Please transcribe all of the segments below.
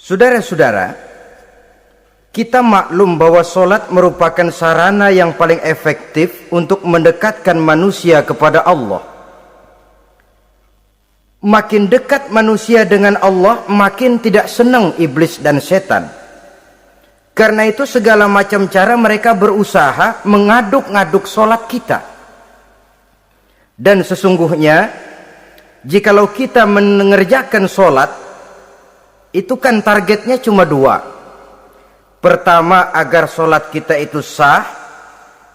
Saudara-saudara, kita maklum bahwa solat merupakan sarana yang paling efektif untuk mendekatkan manusia kepada Allah. Makin dekat manusia dengan Allah, makin tidak senang iblis dan setan. Karena itu segala macam cara mereka berusaha mengaduk-ngaduk solat kita. Dan sesungguhnya, jikalau kita mengerjakan solat, itu kan targetnya cuma dua. Pertama, agar solat kita itu sah.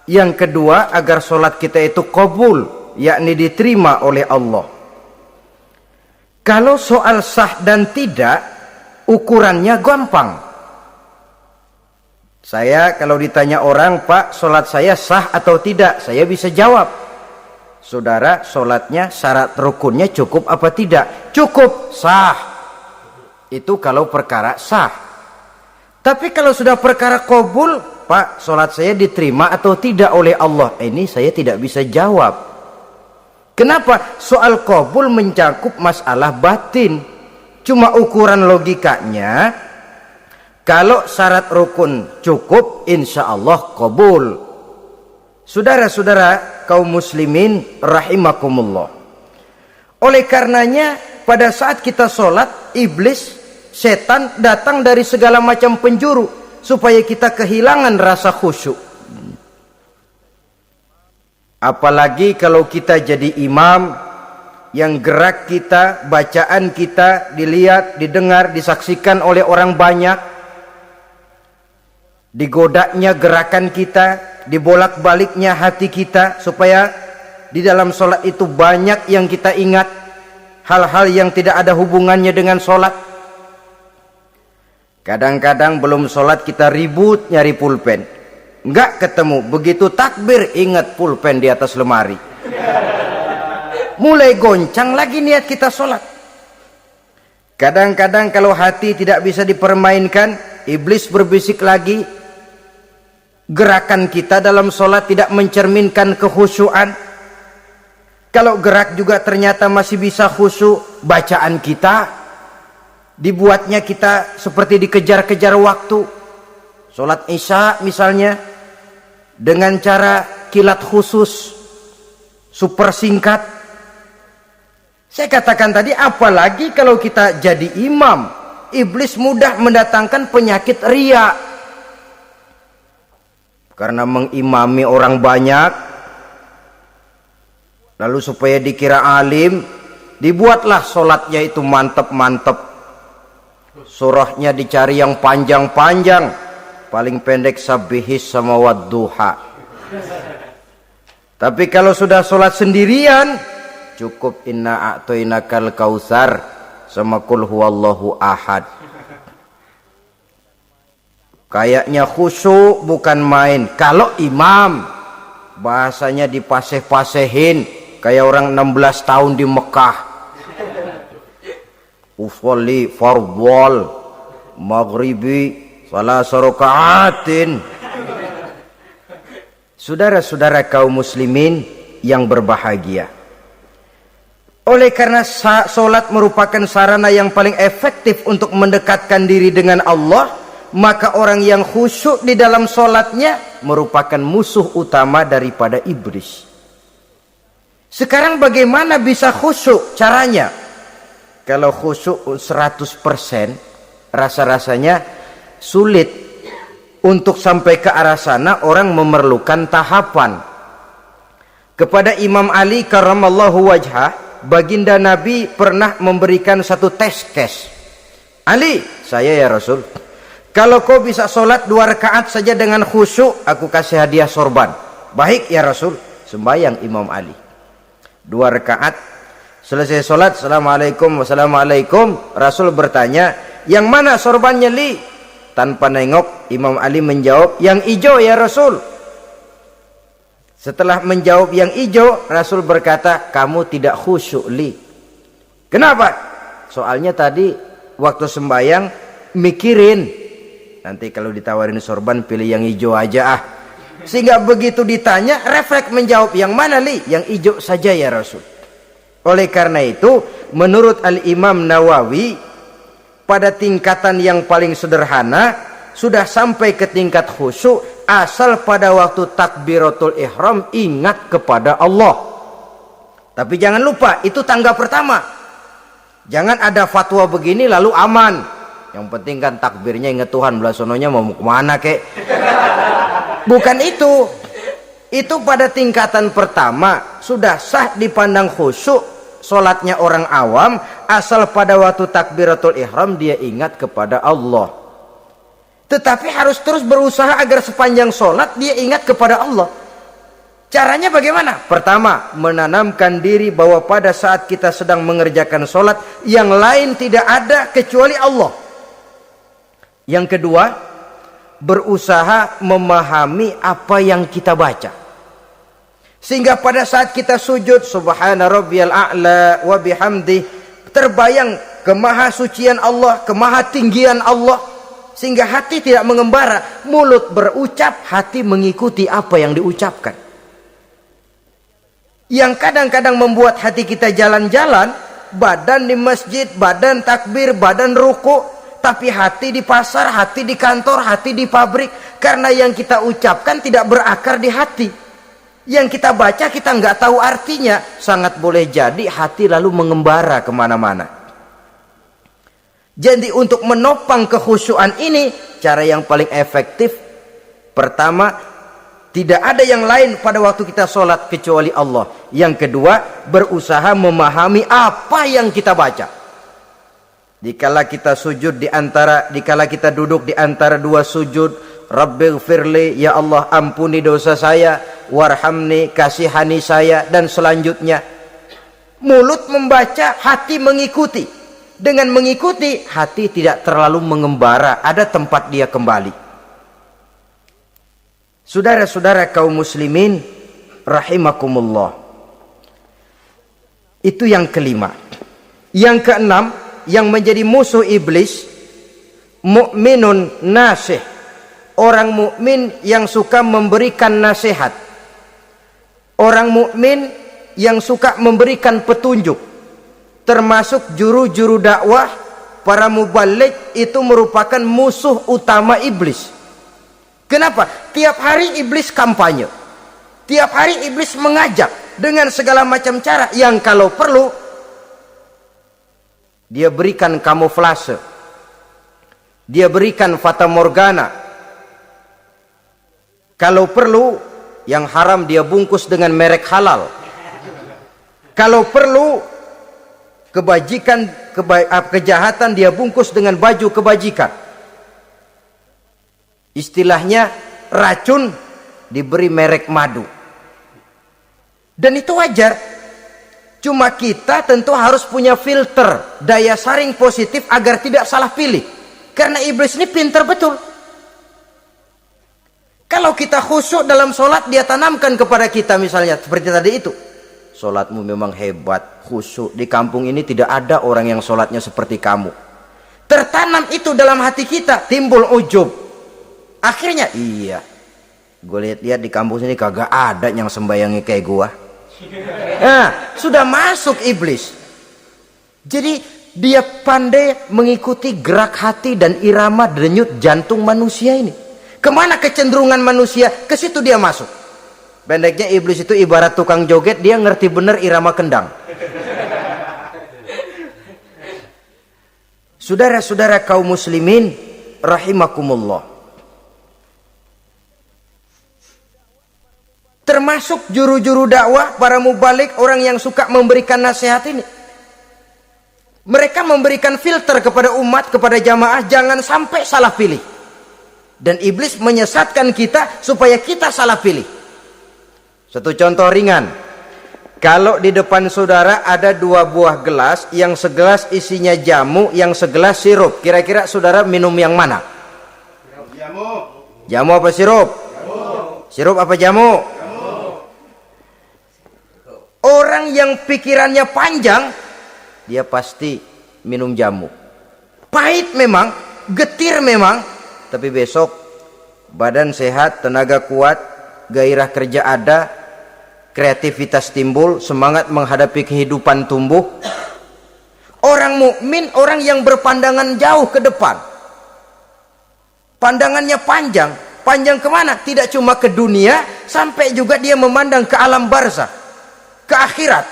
Yang kedua, agar solat kita itu qabul, yakni diterima oleh Allah. Kalau soal sah dan tidak, ukurannya gampang. Saya kalau ditanya orang, Pak, solat saya sah atau tidak? Saya bisa jawab. Saudara, solatnya syarat rukunnya cukup apa tidak? Cukup, sah. Itu kalau perkara sah. Tapi kalau sudah perkara qabul, Pak, solat saya diterima atau tidak oleh Allah? Ini saya tidak bisa jawab. Kenapa? Soal qabul mencakup masalah batin. Cuma ukuran logikanya, kalau syarat rukun cukup, insya Allah qabul. Saudara-saudara kaum muslimin rahimakumullah. Oleh karenanya, pada saat kita sholat, iblis, setan datang dari segala macam penjuru supaya kita kehilangan rasa khusyuk. Apalagi kalau kita jadi imam yang gerak kita, bacaan kita dilihat, didengar, disaksikan oleh orang banyak. Digodanya gerakan kita, dibolak-baliknya hati kita, supaya di dalam sholat itu banyak yang kita ingat, hal-hal yang tidak ada hubungannya dengan sholat. Kadang-kadang belum sholat kita ribut nyari pulpen, nggak ketemu. Begitu takbir ingat pulpen di atas lemari. Mulai goncang lagi niat kita sholat. Kadang-kadang kalau hati tidak bisa dipermainkan, iblis berbisik lagi. Gerakan kita dalam sholat tidak mencerminkan kekhusyuan. Kalau gerak juga ternyata masih bisa khusyuk, bacaan kita dibuatnya kita seperti dikejar-kejar waktu. Sholat isya misalnya, dengan cara kilat khusus, super singkat. Saya katakan tadi, apalagi kalau kita jadi imam, iblis mudah mendatangkan penyakit riya. Karena mengimami orang banyak, lalu supaya dikira alim, dibuatlah sholatnya itu mantep-mantep. Surahnya dicari yang panjang-panjang, paling pendek sabihis sama wadduha. Tapi kalau sudah sholat sendirian, cukup inna a'toinakal kausar sama kul huwallahu ahad. Kayaknya khusyuk bukan main. Kalau imam, bahasanya dipaseh-pasehin kayak orang 16 tahun di Mekah. Usolli fardhol maghribi salasa rakaatin. Saudara-saudara kaum muslimin yang berbahagia, oleh karena solat merupakan sarana yang paling efektif untuk mendekatkan diri dengan Allah, maka orang yang khusyuk di dalam solatnya merupakan musuh utama daripada iblis. Sekarang bagaimana bisa khusyuk caranya? Kalau khusyuk 100%, rasa-rasanya sulit. Untuk sampai ke arah sana, orang memerlukan tahapan. Kepada Imam Ali karramallahu wajhah, baginda Nabi pernah memberikan satu tes case. Ali, saya ya Rasul, kalau kau bisa sholat 2 rakaat saja dengan khusyuk, aku kasih hadiah sorban. Baik ya Rasul. Sembayang Imam Ali 2 rakaat. Selesai sholat, assalamualaikum, wassalamualaikum. Rasul bertanya, yang mana sorbannya Li? Tanpa nengok, Imam Ali menjawab, yang hijau ya Rasul. Setelah menjawab yang hijau, Rasul berkata, kamu tidak khusyuk Li. Kenapa? Soalnya tadi waktu sembayang mikirin, nanti kalau ditawarin sorban pilih yang hijau aja ah. Sehingga begitu ditanya, refleks menjawab, yang mana Li? Yang hijau saja ya Rasul. Oleh karena itu, menurut Al-Imam Nawawi, pada tingkatan yang paling sederhana, sudah sampai ke tingkat khusyuk, asal pada waktu takbiratul ihram ingat kepada Allah. Tapi jangan lupa, itu tangga pertama. Jangan ada fatwa begini lalu aman. Yang penting kan takbirnya ingat Tuhan, belasononya mau kemana kek. Bukan itu. Itu pada tingkatan pertama sudah sah dipandang khusyuk solatnya orang awam, asal pada waktu takbiratul ihram dia ingat kepada Allah. Tetapi harus terus berusaha agar sepanjang solat dia ingat kepada Allah. Caranya bagaimana? Pertama, menanamkan diri bahwa pada saat kita sedang mengerjakan solat, yang lain tidak ada kecuali Allah. Yang kedua, berusaha memahami apa yang kita baca. Sehingga pada saat kita sujud, subhana rabbiyal a'la wa bihamdi, terbayang kemahasucian Allah, kemahatinggian Allah. Sehingga hati tidak mengembara, mulut berucap, hati mengikuti apa yang diucapkan. Yang kadang-kadang membuat hati kita jalan-jalan, badan di masjid, badan takbir, badan ruku, tapi hati di pasar, hati di kantor, hati di pabrik. Karena yang kita ucapkan tidak berakar di hati. Yang kita baca kita nggak tahu artinya. Sangat boleh jadi hati lalu mengembara kemana-mana. Jadi untuk menopang kekhusyuan ini, cara yang paling efektif, pertama, tidak ada yang lain pada waktu kita sholat kecuali Allah. Yang kedua, berusaha memahami apa yang kita baca. Dikala kita sujud dikala kita duduk di antara dua sujud, Rabbighfirli, ya Allah ampuni dosa saya, warhamni, kasihani saya, dan selanjutnya. Mulut membaca, hati mengikuti. Dengan mengikuti, hati tidak terlalu mengembara, ada tempat dia kembali. Saudara-saudara kaum muslimin rahimakumullah. Itu yang kelima. Yang keenam, yang menjadi musuh iblis, mukminun nasih. Orang mukmin yang suka memberikan nasihat. Orang mukmin yang suka memberikan petunjuk. Termasuk juru-juru dakwah, para mubaligh itu merupakan musuh utama iblis. Kenapa? Tiap hari iblis kampanye. Tiap hari iblis mengajak dengan segala macam cara yang kalau perlu dia berikan kamuflase. Dia berikan fata morgana. Kalau perlu yang haram dia bungkus dengan merek halal. Kalau perlu kejahatan dia bungkus dengan baju kebajikan. Istilahnya racun diberi merek madu. Dan itu wajar. Cuma kita tentu harus punya filter, daya saring positif agar tidak salah pilih. Karena iblis ini pintar betul. Kalau kita khusyuk dalam sholat, dia tanamkan kepada kita misalnya seperti tadi itu. Sholatmu memang hebat, khusyuk. Di kampung ini tidak ada orang yang sholatnya seperti kamu. Tertanam itu dalam hati kita, timbul ujub. Akhirnya, iya, gue lihat-lihat di kampus ini kagak ada yang sembayangi kayak gua. Nah, sudah masuk iblis. Jadi dia pandai mengikuti gerak hati dan irama denyut jantung manusia ini. Kemana kecenderungan manusia, ke situ dia masuk. Pendeknya iblis itu ibarat tukang joget, dia ngerti bener irama kendang. Saudara-saudara kaum muslimin rahimakumullah. Termasuk juru-juru dakwah, para mubaligh, orang yang suka memberikan nasihat ini. Mereka memberikan filter kepada umat, kepada jamaah, jangan sampai salah pilih. Dan iblis menyesatkan kita supaya kita salah pilih. Satu contoh ringan. Kalau di depan saudara ada dua buah gelas, yang segelas isinya jamu, yang segelas sirup. Kira-kira saudara minum yang mana? Jamu. Jamu apa sirup? Jamu. Sirup apa jamu? Orang yang pikirannya panjang, dia pasti minum jamu. Pahit memang, getir memang, tapi besok badan sehat, tenaga kuat, gairah kerja ada, kreativitas timbul, semangat menghadapi kehidupan tumbuh. Orang mukmin orang yang berpandangan jauh ke depan. Pandangannya panjang. Panjang kemana? Tidak cuma ke dunia, sampai juga dia memandang ke alam barzah, ke akhirat.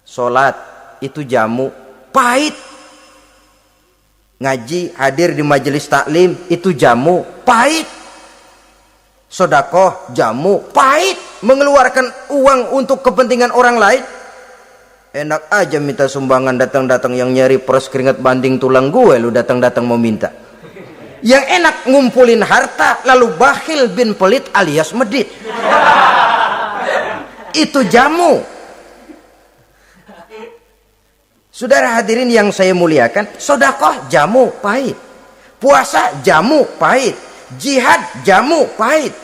Sholat itu jamu, pahit. Ngaji, hadir di majelis taklim itu jamu, pahit. Sedekah jamu, pahit. Mengeluarkan uang untuk kepentingan orang lain, enak aja minta sumbangan, datang-datang yang nyari peres keringat banding tulang gue, lu datang-datang mau minta. Yang enak ngumpulin harta lalu bakhil bin pelit alias medit. Itu jamu. Saudara hadirin yang saya muliakan, sedekah jamu pahit, puasa jamu pahit, jihad jamu pahit.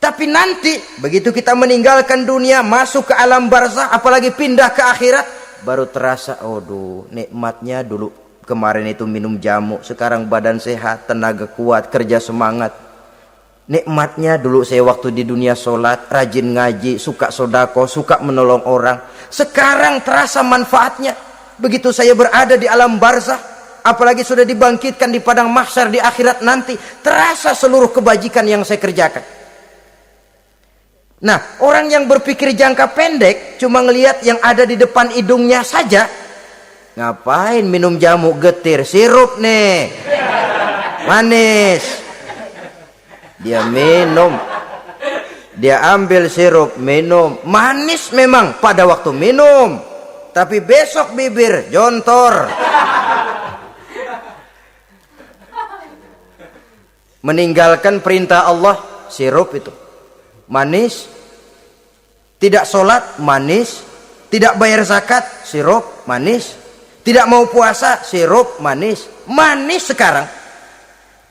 Tapi nanti begitu kita meninggalkan dunia, masuk ke alam barzah, apalagi pindah ke akhirat, baru terasa, aduh nikmatnya dulu kemarin itu minum jamu, sekarang badan sehat, tenaga kuat, kerja semangat. Nikmatnya dulu saya waktu di dunia sholat, rajin ngaji, suka sodako, suka menolong orang. Sekarang terasa manfaatnya. Begitu saya berada di alam barzah, apalagi sudah dibangkitkan di padang mahsyar di akhirat nanti, terasa seluruh kebajikan yang saya kerjakan. Nah, orang yang berpikir jangka pendek, cuma ngelihat yang ada di depan hidungnya saja. Ngapain minum jamu getir, sirup nih, manis. Dia minum, dia ambil sirup, minum, manis memang pada waktu minum, tapi besok bibir jontor. Meninggalkan perintah Allah, sirup itu manis. Tidak sholat, manis. Tidak bayar zakat, sirup, manis. Tidak mau puasa, sirup, manis. Manis sekarang.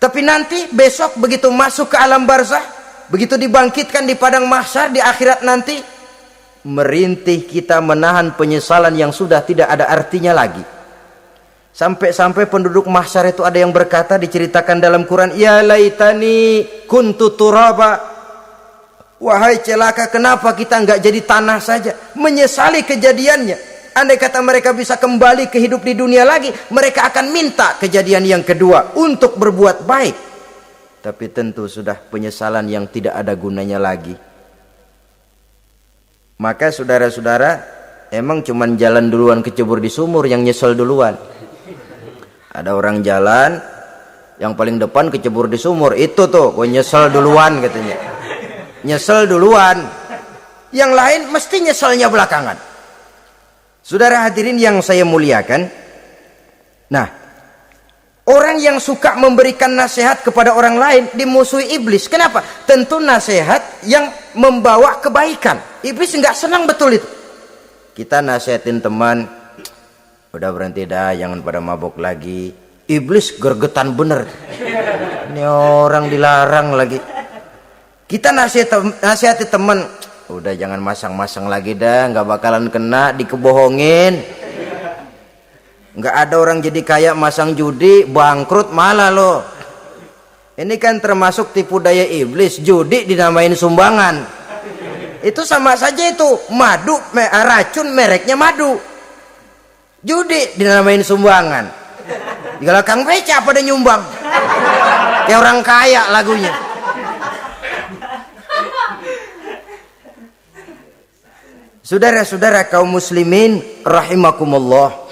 Tapi nanti besok begitu masuk ke alam barzah, begitu dibangkitkan di padang mahsyar di akhirat nanti, merintih kita menahan penyesalan yang sudah tidak ada artinya lagi. Sampai-sampai penduduk mahsyar itu ada yang berkata, diceritakan dalam Quran, ya laitani kuntu turaba. Wahai celaka, kenapa kita nggak jadi tanah saja? Menyesali kejadiannya. Andai kata mereka bisa kembali ke hidup di dunia lagi, mereka akan minta kejadian yang kedua untuk berbuat baik. Tapi tentu sudah penyesalan yang tidak ada gunanya lagi. Maka saudara-saudara, emang cuman jalan duluan kecebur di sumur yang nyesel duluan. Ada orang jalan, yang paling depan kecebur di sumur, itu tuh gue nyesel duluan katanya. Nyesel duluan, yang lain mesti nyeselnya belakangan. Saudara hadirin yang saya muliakan, nah, orang yang suka memberikan nasihat kepada orang lain dimusuhi iblis. Kenapa? Tentu nasihat yang membawa kebaikan. Iblis nggak senang betul itu. Kita nasihatin teman, udah berhenti dah, jangan pada mabok lagi. Iblis gergetan bener. Ini orang dilarang lagi. Kita nasihati teman, udah jangan masang-masang lagi dah, nggak bakalan kena, dikebohongin. Nggak ada orang jadi kaya masang judi, bangkrut malah loh. Ini kan termasuk tipu daya iblis, judi dinamain sumbangan. Itu sama saja itu, madu, racun mereknya madu. Judi dinamain sumbangan. Di belakang beca pada nyumbang. Kayak orang kaya lagunya. Saudara-saudara kaum muslimin rahimakumullah,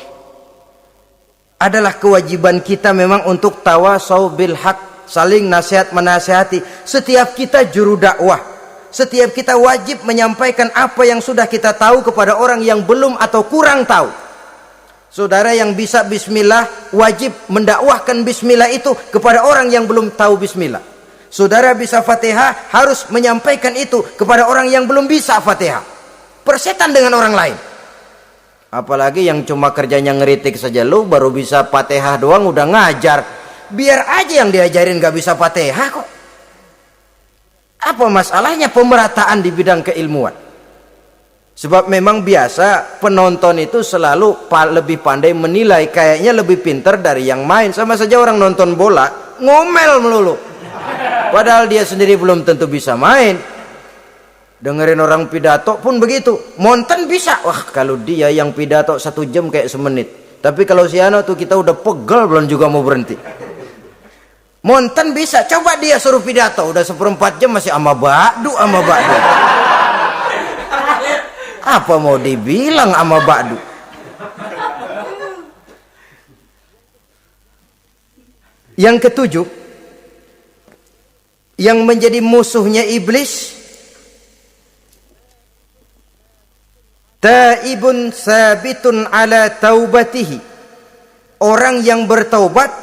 adalah kewajiban kita memang untuk tawasau bil haq, saling nasihat menasihati. Setiap kita juru dakwah, setiap kita wajib menyampaikan apa yang sudah kita tahu kepada orang yang belum atau kurang tahu. Saudara yang bisa bismillah wajib mendakwahkan bismillah itu kepada orang yang belum tahu bismillah. Saudara bisa Fatihah harus menyampaikan itu kepada orang yang belum bisa Fatihah. Persetan dengan orang lain. Apalagi yang cuma kerjanya ngeritik saja, lu baru bisa Fatihah doang udah ngajar. Biar aja yang diajarin gak bisa Fatihah kok. Apa masalahnya pemerataan di bidang keilmuan? Sebab memang biasa penonton itu selalu lebih pandai menilai, kayaknya lebih pintar dari yang main. Sama saja orang nonton bola ngomel melulu, padahal dia sendiri belum tentu bisa main. Dengerin orang pidato pun begitu. Monten bisa. Wah, kalau dia yang pidato 1 jam kayak semenit. Tapi kalau si Ano tuh kita udah pegel belum juga mau berhenti. Monten bisa. Coba dia suruh pidato udah 1/4 jam masih ama ba'du. Apa mau dibilang ama ba'du? Yang ketujuh, yang menjadi musuhnya iblis, taibun sabitun ala taubatihi, orang yang bertaubat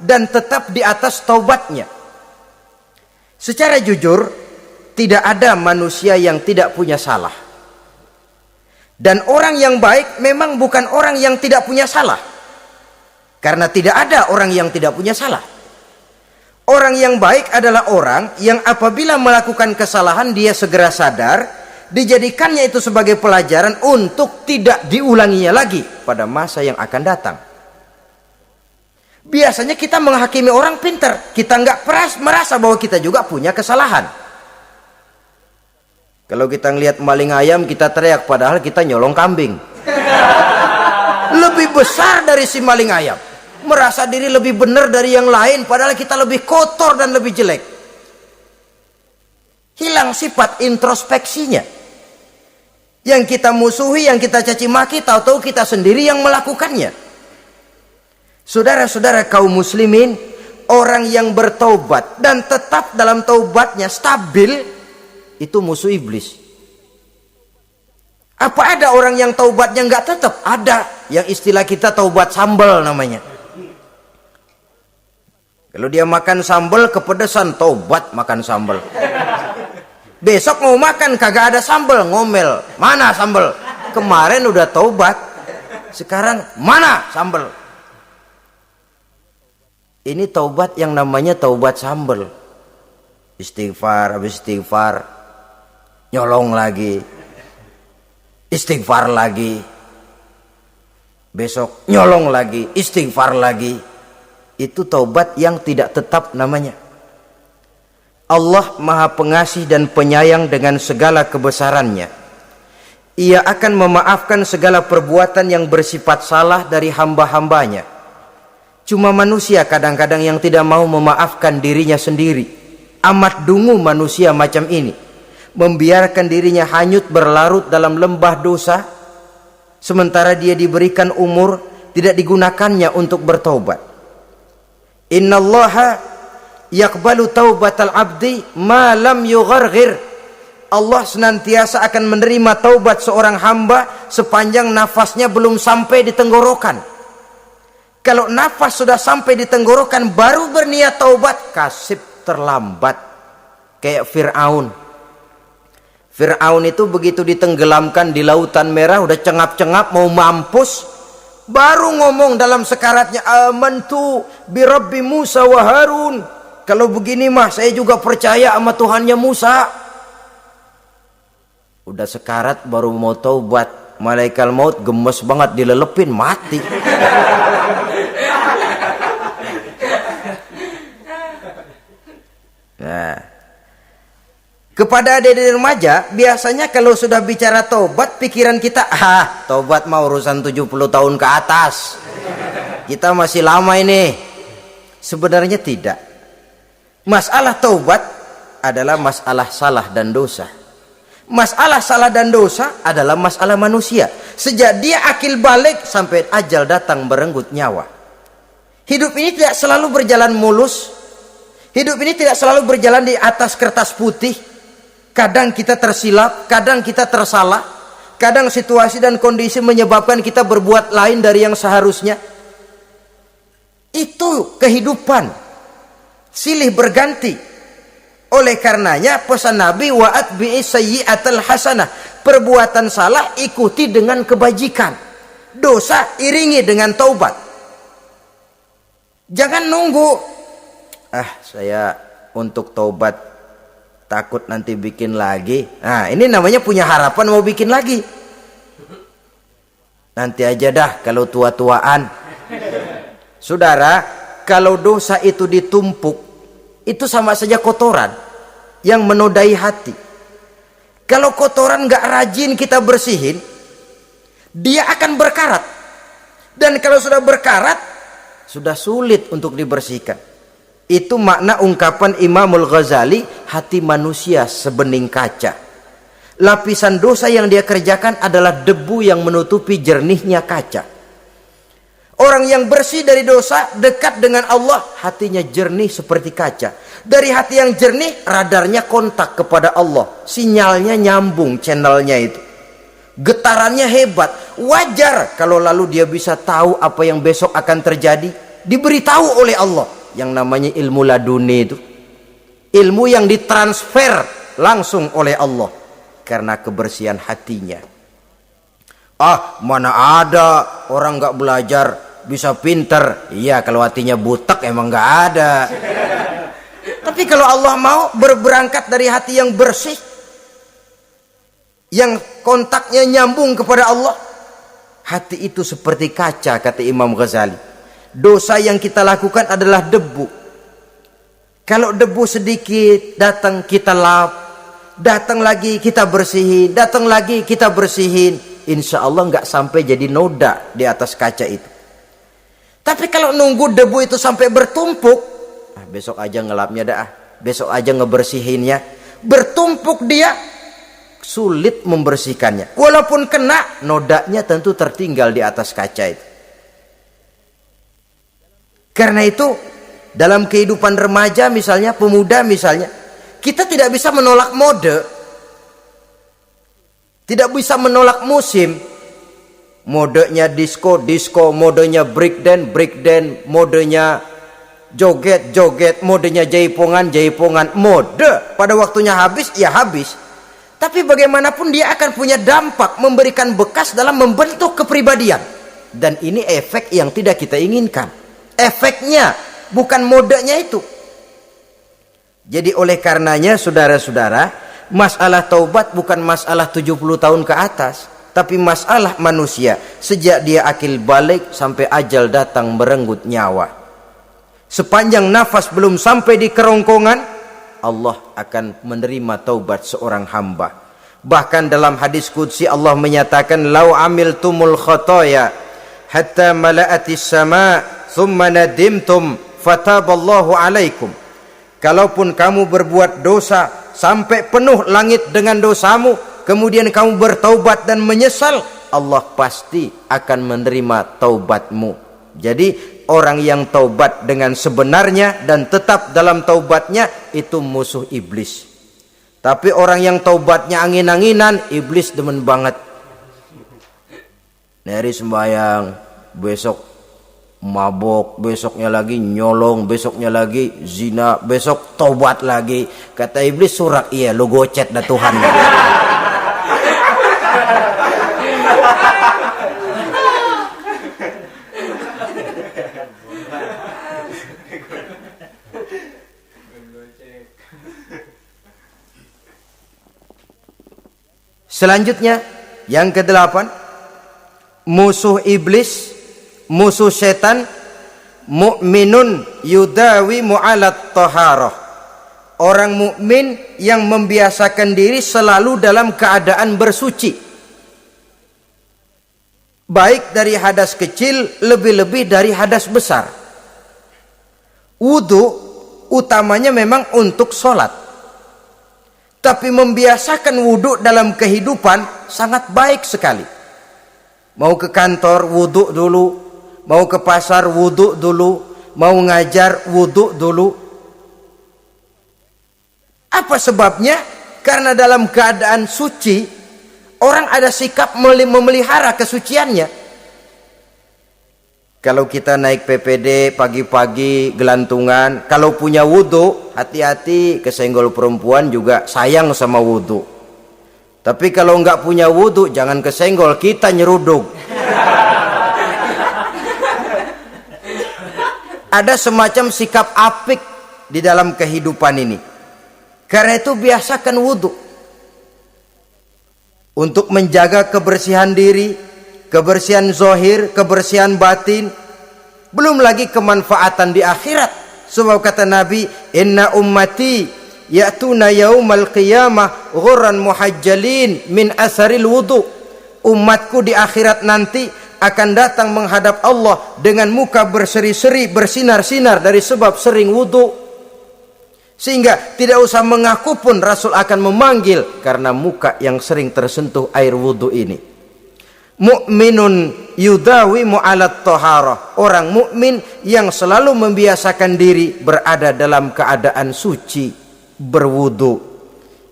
dan tetap di atas taubatnya. Secara jujur, tidak ada manusia yang tidak punya salah, dan orang yang baik memang bukan orang yang tidak punya salah, karena tidak ada orang yang tidak punya salah. Orang yang baik adalah orang yang apabila melakukan kesalahan dia segera sadar, dijadikannya itu sebagai pelajaran untuk tidak diulanginya lagi pada masa yang akan datang. Biasanya kita menghakimi orang pintar, kita nggak merasa bahwa kita juga punya kesalahan. Kalau kita ngelihat maling ayam kita teriak, padahal kita nyolong kambing. Lebih besar dari si maling ayam, merasa diri lebih benar dari yang lain, padahal kita lebih kotor dan lebih jelek. Hilang sifat introspeksinya. Yang kita musuhi, yang kita caci maki, tahu-tahu kita sendiri yang melakukannya. Saudara-saudara kaum muslimin, orang yang bertaubat dan tetap dalam taubatnya stabil, itu musuh iblis. Apa ada orang yang taubatnya nggak tetap? Ada. Yang istilah kita taubat sambal namanya. Kalau dia makan sambal kepedesan, taubat makan sambal. Besok mau makan kagak ada sambal, ngomel. Mana sambal? Kemarin udah taubat, sekarang mana sambal? Ini taubat yang namanya taubat sambal. Istighfar, habis istighfar nyolong lagi, istighfar lagi, besok nyolong lagi, istighfar lagi. Itu taubat yang tidak tetap namanya. Allah Maha Pengasih dan Penyayang dengan segala kebesarannya. Ia akan memaafkan segala perbuatan yang bersifat salah dari hamba-hambanya. Cuma manusia kadang-kadang yang tidak mau memaafkan dirinya sendiri. Amat dungu manusia macam ini, membiarkan dirinya hanyut berlarut dalam lembah dosa, sementara dia diberikan umur tidak digunakannya untuk bertaubat. Innallaha yaqbalu taubatal abdi ma lam yugharghir. Allah senantiasa akan menerima taubat seorang hamba sepanjang nafasnya belum sampai di tenggorokan. Kalau nafas sudah sampai di tenggorokan baru berniat taubat, kasib terlambat. Kayak Fir'aun. Fir'aun itu begitu ditenggelamkan di lautan merah, udah cengap-cengap mau mampus, baru ngomong dalam sekaratnya, amantu bi rabbi Musa wa Harun. Kalau begini mah saya juga percaya sama Tuhannya Musa. Udah sekarat baru mau taubat, malaikat maut gemes banget dilelepin, mati. Nah, kepada adik-adik remaja biasanya kalau sudah bicara taubat, pikiran kita, taubat mah urusan 70 tahun ke atas, kita masih lama ini. Sebenarnya tidak. Masalah taubat adalah masalah salah dan dosa. Masalah salah dan dosa adalah masalah manusia. Sejak dia akil balik sampai ajal datang merenggut nyawa. Hidup ini tidak selalu berjalan mulus. Hidup ini tidak selalu berjalan di atas kertas putih. Kadang kita tersilap, kadang kita tersalah. Kadang situasi dan kondisi menyebabkan kita berbuat lain dari yang seharusnya. Itu kehidupan. Silih berganti. Oleh karenanya pesan Nabi, wa'at bi'i sayyi'atal hasanah, perbuatan salah ikuti dengan kebajikan, dosa iringi dengan taubat. Jangan nunggu, saya untuk taubat takut nanti bikin lagi. Nah, ini namanya punya harapan mau bikin lagi. Nanti aja dah kalau tua-tuaan. Saudara, kalau dosa itu ditumpuk, itu sama saja kotoran yang menodai hati. Kalau kotoran nggak rajin kita bersihin, dia akan berkarat. Dan kalau sudah berkarat, sudah sulit untuk dibersihkan. Itu makna ungkapan Imamul Ghazali, hati manusia sebening kaca. Lapisan dosa yang dia kerjakan adalah debu yang menutupi jernihnya kaca. Orang yang bersih dari dosa, dekat dengan Allah, hatinya jernih seperti kaca. Dari hati yang jernih, radarnya kontak kepada Allah. Sinyalnya nyambung channelnya itu. Getarannya hebat. Wajar kalau lalu dia bisa tahu apa yang besok akan terjadi. Diberitahu oleh Allah. Yang namanya ilmu laduni itu. Ilmu yang ditransfer langsung oleh Allah. Karena kebersihan hatinya. Ah, mana ada orang nggak belajar bisa pinter. Iya, kalau hatinya butek emang nggak ada. Tapi kalau Allah mau berberangkat dari hati yang bersih, yang kontaknya nyambung kepada Allah, hati itu seperti kaca, kata Imam Ghazali. Dosa yang kita lakukan adalah debu. Kalau debu sedikit datang kita lap, datang lagi kita bersihin, datang lagi kita bersihin, insya Allah nggak sampai jadi noda di atas kaca itu. Tapi kalau nunggu debu itu sampai bertumpuk, besok aja ngelapnya dah, besok aja ngebersihinnya, bertumpuk dia, sulit membersihkannya. Walaupun kena, nodanya tentu tertinggal di atas kaca itu. Karena itu dalam kehidupan remaja misalnya, pemuda misalnya, kita tidak bisa menolak mode, tidak bisa menolak musim. Modenya disco, modenya breakdance, modenya joget, modenya jaipongan, mode pada waktunya habis, ya habis. Tapi bagaimanapun dia akan punya dampak, memberikan bekas dalam membentuk kepribadian. Dan ini efek yang tidak kita inginkan. Efeknya, bukan modenya itu. Jadi oleh karenanya saudara-saudara, masalah taubat bukan masalah 70 tahun ke atas. Tapi masalah manusia sejak dia akil balik sampai ajal datang merenggut nyawa. Sepanjang nafas belum sampai di kerongkongan, Allah akan menerima taubat seorang hamba. Bahkan dalam hadis qudsi Allah menyatakan, "Lau amiltumul khotoya hatta mala'atis sama thumma nadimtum fataballahu alaikum." Kalaupun kamu berbuat dosa sampai penuh langit dengan dosamu, kemudian kamu bertaubat dan menyesal, Allah pasti akan menerima taubatmu. Jadi orang yang taubat dengan sebenarnya dan tetap dalam taubatnya itu musuh iblis. Tapi orang yang taubatnya angin-anginan, iblis demen banget. Neri sembahyang, besok mabok, besoknya lagi nyolong, besoknya lagi zina, besok taubat lagi. Kata iblis, surak, iya lu gocet dah Tuhan. Selanjutnya yang ke-8, musuh iblis, musuh setan, mukminun yudawi mu'alat taharah. Orang mukmin yang membiasakan diri selalu dalam keadaan bersuci. Baik dari hadas kecil, lebih-lebih dari hadas besar. Wudu utamanya memang untuk sholat. Tapi membiasakan wudhu dalam kehidupan sangat baik sekali. Mau ke kantor wudhu dulu, mau ke pasar wudhu dulu, mau ngajar wudhu dulu. Apa sebabnya? Karena dalam keadaan suci, orang ada sikap memelihara kesuciannya. Kalau kita naik PPD pagi-pagi gelantungan, kalau punya wudhu, hati-hati, kesenggol perempuan juga sayang sama wudhu. Tapi kalau nggak punya wudhu, jangan kesenggol, kita nyeruduk. Ada semacam sikap apik di dalam kehidupan ini. Karena itu biasakan wudhu. Untuk menjaga kebersihan diri, kebersihan zohir, kebersihan batin, belum lagi kemanfaatan di akhirat. Sebab kata Nabi, inna ummati ya'tuna yaumal qiyamah ghurran muhajjalin min asaril wudu. Umatku di akhirat nanti akan datang menghadap Allah dengan muka berseri-seri, bersinar-sinar dari sebab sering wudu. Sehingga tidak usah mengaku pun Rasul akan memanggil karena muka yang sering tersentuh air wudu ini. Mu'minun yudawimu alat toharah. Orang mukmin yang selalu membiasakan diri berada dalam keadaan suci, berwudu.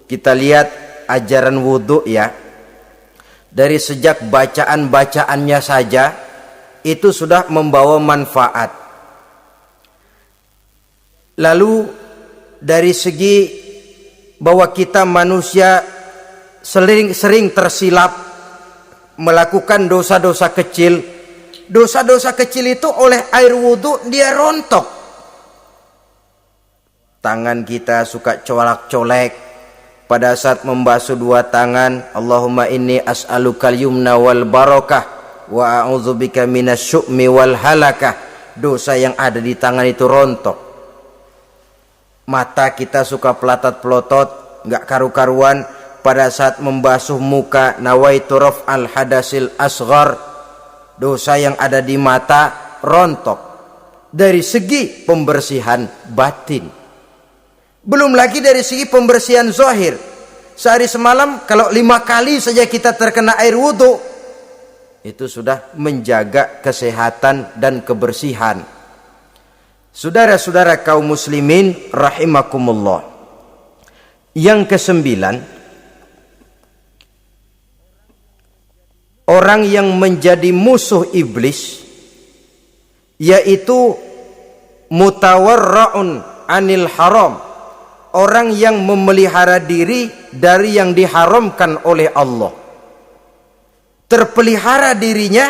Kita lihat ajaran wudu ya. Dari sejak bacaan-bacaannya saja itu sudah membawa manfaat. Lalu dari segi bahwa kita manusia sering tersilap melakukan dosa-dosa kecil. Dosa-dosa kecil itu oleh air wudhu dia rontok. Tangan kita suka colak-colek. Pada saat membasuh dua tangan, Allahumma inni as'alukal yumna wal barakah wa a'udzubika minasyu'mi wal halakah. Dosa yang ada di tangan itu rontok. Mata kita suka pelatat-pelotot, nggak karu-karuan. Pada saat membasuh muka, nawaitu raf'al hadasil asghar. Dosa yang ada di mata rontok. Dari segi pembersihan batin. Belum lagi dari segi pembersihan zahir. Sehari semalam kalau 5 kali saja kita terkena air wudhu, itu sudah menjaga kesehatan dan kebersihan. Saudara-saudara kaum muslimin rahimakumullah. Yang kesembilan, orang yang menjadi musuh iblis yaitu mutawarra'un anil haram. Orang yang memelihara diri dari yang diharamkan oleh Allah. Terpelihara dirinya,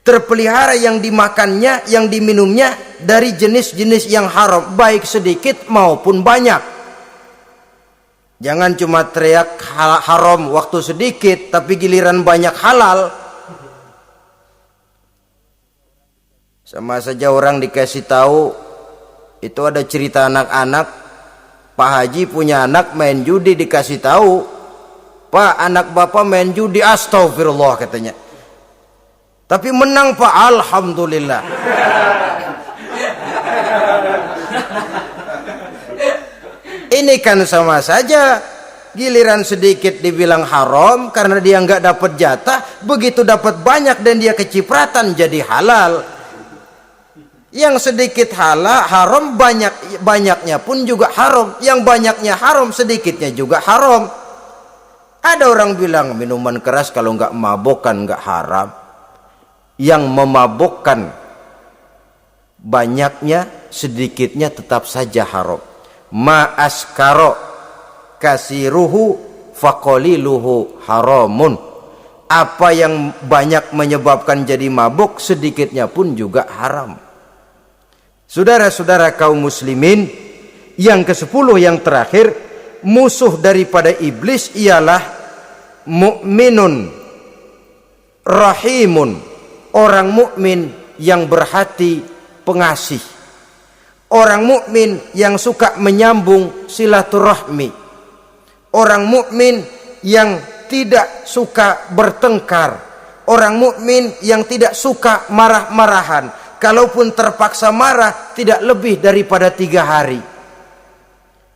terpelihara yang dimakannya, yang diminumnya dari jenis-jenis yang haram, baik sedikit maupun banyak. Jangan cuma teriak haram waktu sedikit, tapi giliran banyak halal. Sama saja orang dikasih tahu, itu ada cerita anak-anak, Pak Haji punya anak main judi, dikasih tahu, Pak, anak bapak main judi, astagfirullah katanya. Tapi menang Pak, alhamdulillah. Ini kan sama saja, giliran sedikit dibilang haram karena dia nggak dapat jatah, begitu dapat banyak dan dia kecipratan jadi halal. Yang sedikit haram, banyaknya pun juga haram. Yang banyaknya haram, sedikitnya juga haram. Ada orang bilang minuman keras kalau nggak mabokkan nggak haram. Yang memabokkan banyaknya, sedikitnya tetap saja haram. Ma askaro kasiruhu faqaliluhu haramun. Apa yang banyak menyebabkan jadi mabuk, sedikitnya pun juga haram. Saudara-saudara kaum muslimin, yang ke-10 yang terakhir, musuh daripada iblis ialah mukminun rahimun, orang mukmin yang berhati pengasih, orang mukmin yang suka menyambung silaturahmi, orang mukmin yang tidak suka bertengkar, orang mukmin yang tidak suka marah-marahan. Kalaupun terpaksa marah, tidak lebih daripada 3 hari.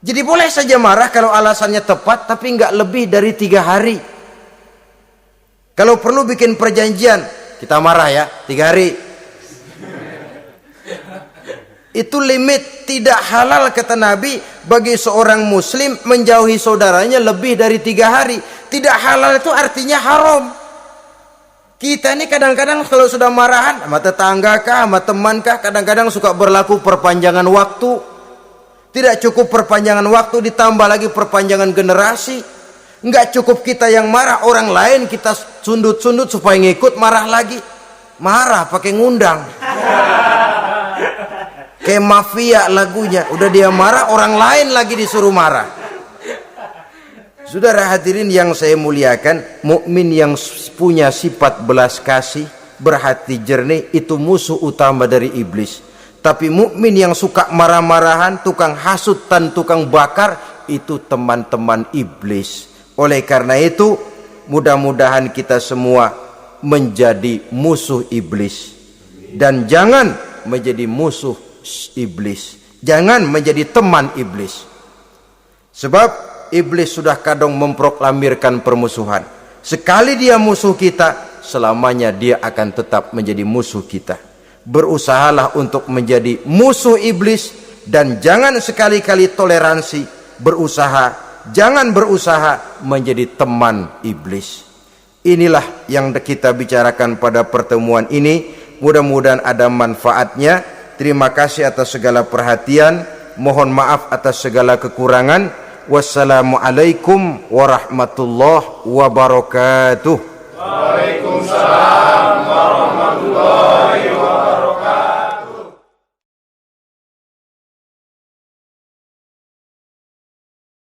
Jadi boleh saja marah kalau alasannya tepat, tapi nggak lebih dari 3 hari. Kalau perlu bikin perjanjian, kita marah ya 3 hari. Itu limit. Tidak halal kata Nabi bagi seorang muslim menjauhi saudaranya lebih dari 3 hari. Tidak halal itu artinya haram. Kita ini kadang-kadang kalau sudah marahan sama tetangga kah, sama teman kah, kadang-kadang suka berlaku perpanjangan waktu. Tidak cukup perpanjangan waktu, ditambah lagi perpanjangan generasi. Enggak cukup kita yang marah, orang lain kita sundut-sundut supaya ngikut marah lagi. Marah pakai ngundang. Kayak mafia lagunya, udah dia marah, orang lain lagi disuruh marah. Saudara hadirin yang saya muliakan, mukmin yang punya sifat belas kasih, berhati jernih, itu musuh utama dari iblis. Tapi mukmin yang suka marah-marahan, tukang hasut dan tukang bakar, itu teman-teman iblis. Oleh karena itu, mudah-mudahan kita semua menjadi musuh iblis. Dan jangan menjadi musuh iblis. Jangan menjadi teman iblis. Sebab iblis sudah kadang memproklamirkan permusuhan. Sekali dia musuh kita, selamanya dia akan tetap menjadi musuh kita. Berusahalah untuk menjadi musuh iblis, dan jangan sekali-kali toleransi. Jangan berusaha menjadi teman iblis. Inilah yang kita bicarakan pada pertemuan ini. Mudah-mudahan ada manfaatnya. Terima kasih atas segala perhatian. Mohon maaf atas segala kekurangan. Wassalamualaikum warahmatullahi wabarakatuh. Waalaikumsalam warahmatullahi wabarakatuh.